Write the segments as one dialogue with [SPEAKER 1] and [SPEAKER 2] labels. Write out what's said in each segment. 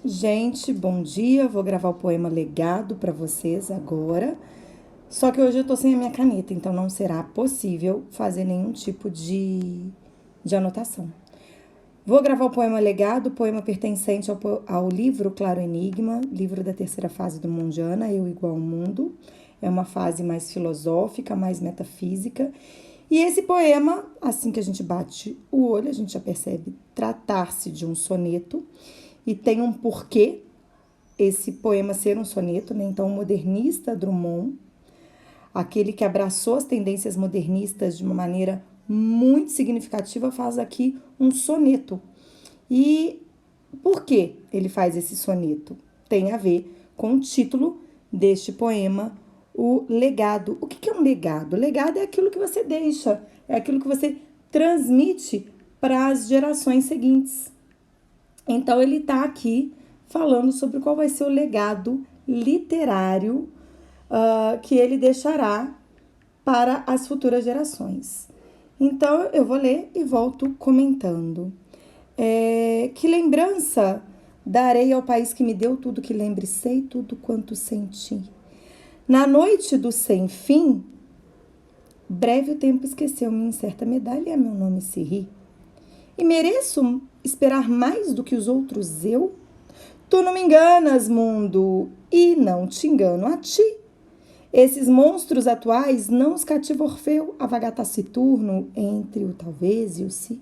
[SPEAKER 1] Gente, bom dia. Vou gravar o poema Legado para vocês agora. Só que hoje eu tô sem a minha caneta, então não será possível fazer nenhum tipo de anotação. Vou gravar o poema Legado, poema pertencente ao livro Claro Enigma, livro da terceira fase do Mundiana, Eu Igual ao Mundo. É uma fase mais filosófica, mais metafísica. E esse poema, assim que a gente bate o olho, a gente já percebe tratar-se de um soneto e tem um porquê esse poema ser um soneto, né? Então, o modernista Drummond, aquele que abraçou as tendências modernistas de uma maneira muito significativa, faz aqui um soneto. E por que ele faz esse soneto? Tem a ver com o título deste poema, o legado. O que é um legado? Legado é aquilo que você deixa, é aquilo que você transmite para as gerações seguintes. Então, ele está aqui falando sobre qual vai ser o legado literário que ele deixará para as futuras gerações. Então, eu vou ler e volto comentando. Que lembrança darei ao país que me deu tudo que lembre sei, tudo quanto senti. Na noite do sem fim, breve o tempo esqueceu-me incerta medalha e a meu nome se ri. E mereço esperar mais do que os outros eu? Tu não me enganas, mundo, e não te engano a ti. Esses monstros atuais não os cativa Orfeu a vagar taciturno entre o talvez e o si.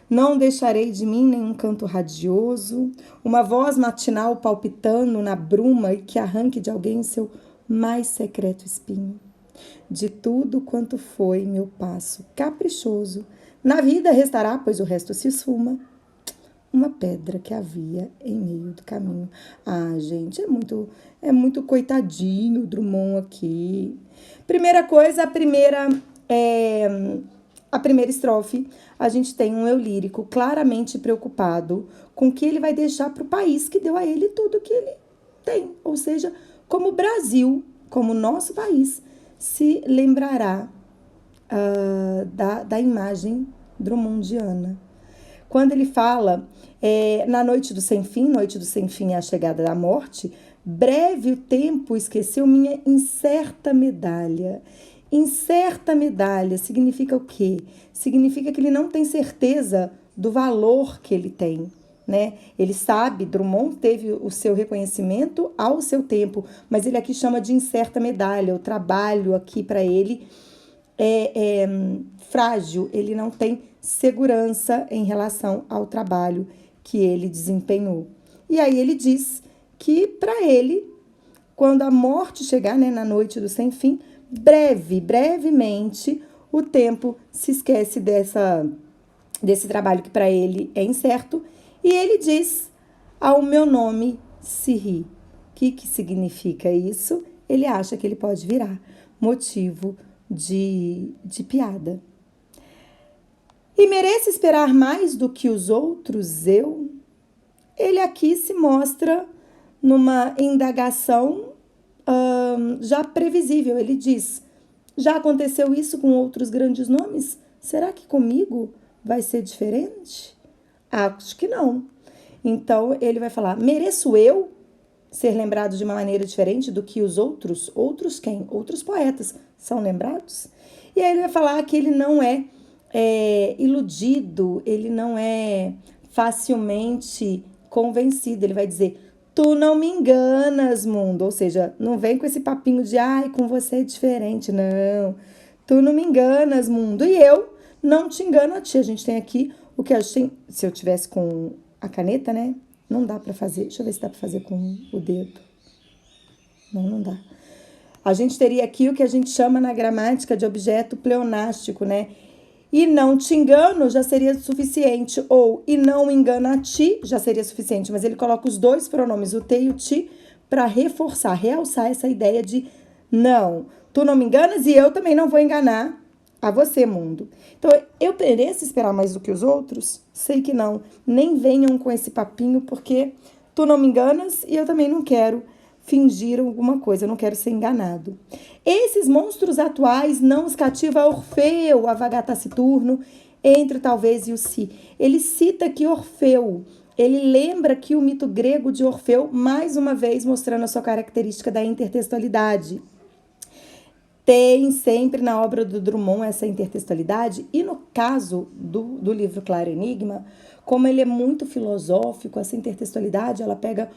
[SPEAKER 1] Não deixarei de mim nenhum canto radioso, uma voz matinal palpitando na bruma e que arranque de alguém o seu mais secreto espinho. De tudo quanto foi meu passo caprichoso, na vida restará, pois o resto se esfuma, uma pedra que havia em meio do caminho. Ah, gente, é muito coitadinho o Drummond aqui. Primeira coisa, a primeira estrofe, a gente tem um eu lírico claramente preocupado com o que ele vai deixar para o país que deu a ele tudo que ele tem. Ou seja, como o Brasil, como o nosso país, se lembrará da imagem drummondiana. Quando ele fala na noite do sem fim é a chegada da morte, breve o tempo esqueceu minha incerta medalha. Incerta medalha significa o quê? Significa que ele não tem certeza do valor que ele tem. Né? Ele sabe, Drummond teve o seu reconhecimento ao seu tempo, mas ele aqui chama de incerta medalha. O trabalho aqui para ele é frágil, ele não tem segurança em relação ao trabalho que ele desempenhou. E aí ele diz que para ele, quando a morte chegar, né, na noite do sem fim, brevemente, o tempo se esquece desse trabalho que para ele é incerto, e ele diz, ao meu nome se ri. O que significa isso? Ele acha que ele pode virar motivo de piada. E merece esperar mais do que os outros eu? Ele aqui se mostra numa indagação já previsível. Ele diz, já aconteceu isso com outros grandes nomes? Será que comigo vai ser diferente? Acho que não. Então, ele vai falar, mereço eu ser lembrado de uma maneira diferente do que os outros? Outros quem? Outros poetas são lembrados? E aí ele vai falar que ele não é iludido, ele não é facilmente convencido. Ele vai dizer, tu não me enganas, mundo. Ou seja, não vem com esse papinho de, ai, com você é diferente. Não, tu não me enganas, mundo. E eu não te engano a ti. A gente tem aqui o que a gente tem, se eu tivesse com a caneta, né? Não dá pra fazer. Deixa eu ver se dá pra fazer com o dedo. Não dá. A gente teria aqui o que a gente chama na gramática de objeto pleonástico, né? E não te engano já seria suficiente. Ou e não engana a ti já seria suficiente. Mas ele coloca os dois pronomes, o te e o ti, para reforçar, realçar essa ideia de não, tu não me enganas e eu também não vou enganar a você, mundo. Então, eu mereço esperar mais do que os outros? Sei que não. Nem venham com esse papinho, porque tu não me enganas e eu também não quero fingir alguma coisa, eu não quero ser enganado. Esses monstros atuais não os cativa Orfeu, a vagar taciturno, entre o talvez e o si. Ele cita que Orfeu, ele lembra que o mito grego de Orfeu, mais uma vez mostrando a sua característica da intertextualidade. Tem sempre na obra do Drummond essa intertextualidade, e no caso do livro Claro Enigma, como ele é muito filosófico, essa intertextualidade ela pega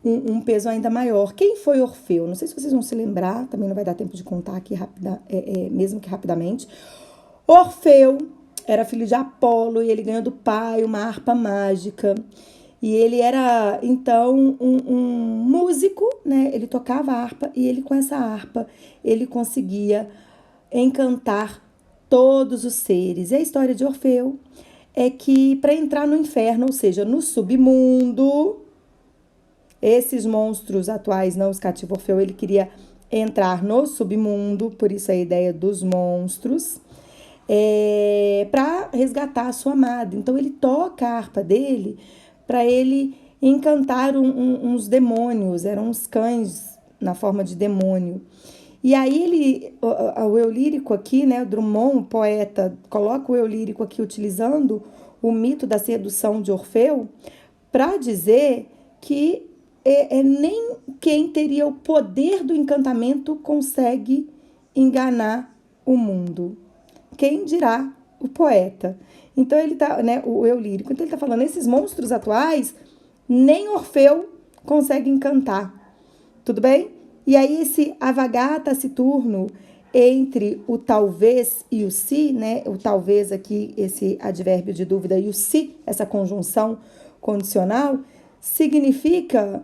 [SPEAKER 1] um peso ainda maior. Quem foi Orfeu? Não sei se vocês vão se lembrar, também não vai dar tempo de contar aqui mesmo que rapidamente. Orfeu era filho de Apolo e ele ganhou do pai uma harpa mágica. E ele era, então, um músico, né? Ele tocava harpa e ele, com essa harpa, ele conseguia encantar todos os seres. E a história de Orfeu é que, para entrar no inferno, ou seja, no submundo, esses monstros atuais, não os cativos Orfeu, ele queria entrar no submundo, por isso a ideia dos monstros, para resgatar a sua amada. Então, ele toca a harpa dele para ele encantar uns demônios, eram uns cães na forma de demônio. E aí o eu lírico aqui, né, o Drummond, o poeta, coloca o eu lírico aqui utilizando o mito da sedução de Orfeu para dizer que nem quem teria o poder do encantamento consegue enganar o mundo. Quem dirá o poeta? Então ele tá, né, o eu lírico. Então ele tá falando, esses monstros atuais, nem Orfeu consegue encantar. Tudo bem? E aí esse avagar taciturno entre o talvez e o se, né? O talvez aqui, esse advérbio de dúvida, e o se, essa conjunção condicional, significa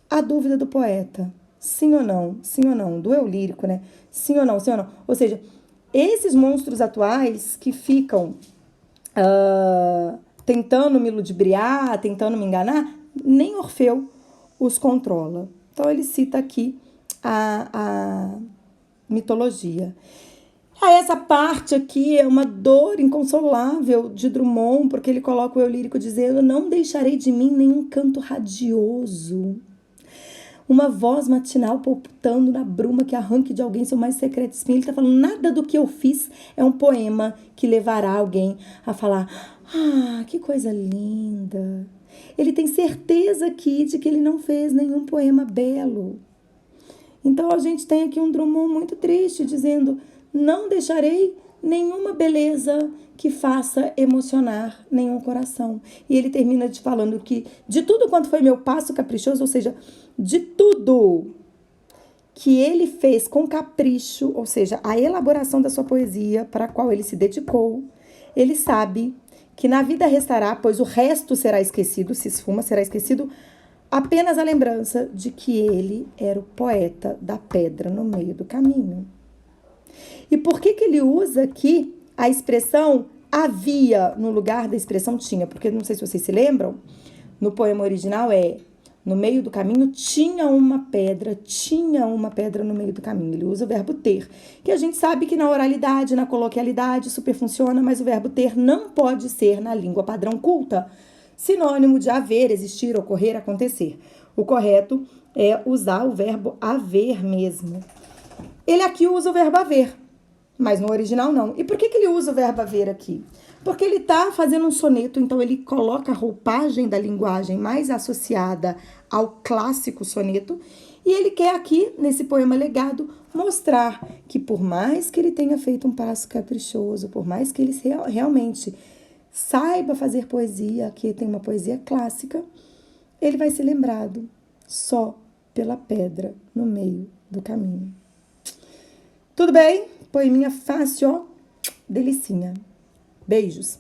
[SPEAKER 1] a dúvida do poeta. Sim ou não? Sim ou não? Do eu lírico, né? Sim ou não? Sim ou não? Ou seja, esses monstros atuais que ficam tentando me ludibriar, tentando me enganar, nem Orfeu os controla. Então ele cita aqui a mitologia. Aí essa parte aqui é uma dor inconsolável de Drummond, porque ele coloca o eu lírico dizendo: não deixarei de mim nenhum canto radioso, uma voz matinal palpitando na bruma que arranque de alguém seu mais secreto espinho. Ele está falando, nada do que eu fiz é um poema que levará alguém a falar, ah, que coisa linda. Ele tem certeza aqui de que ele não fez nenhum poema belo. Então a gente tem aqui um Drummond muito triste, dizendo, não deixarei nenhuma beleza que faça emocionar nenhum coração. E ele termina falando que de tudo quanto foi meu passo caprichoso, ou seja, de tudo que ele fez com capricho, ou seja, a elaboração da sua poesia para a qual ele se dedicou, ele sabe que na vida restará, pois o resto será esquecido, se esfuma, será esquecido apenas a lembrança de que ele era o poeta da pedra no meio do caminho. E por que ele usa aqui a expressão havia no lugar da expressão tinha? Porque não sei se vocês se lembram, no poema original no meio do caminho tinha uma pedra no meio do caminho. Ele usa o verbo ter, que a gente sabe que na oralidade, na coloquialidade, super funciona, mas o verbo ter não pode ser, na língua padrão culta, sinônimo de haver, existir, ocorrer, acontecer. O correto é usar o verbo haver mesmo. Ele aqui usa o verbo haver, mas no original não. E por que ele usa o verbo haver aqui? Porque ele está fazendo um soneto, então ele coloca a roupagem da linguagem mais associada ao clássico soneto, e ele quer aqui, nesse poema legado, mostrar que por mais que ele tenha feito um passo caprichoso, por mais que ele realmente saiba fazer poesia, que tem uma poesia clássica, ele vai ser lembrado só pela pedra no meio do caminho. Tudo bem? Poeminha fácil, ó. Delicinha. Beijos.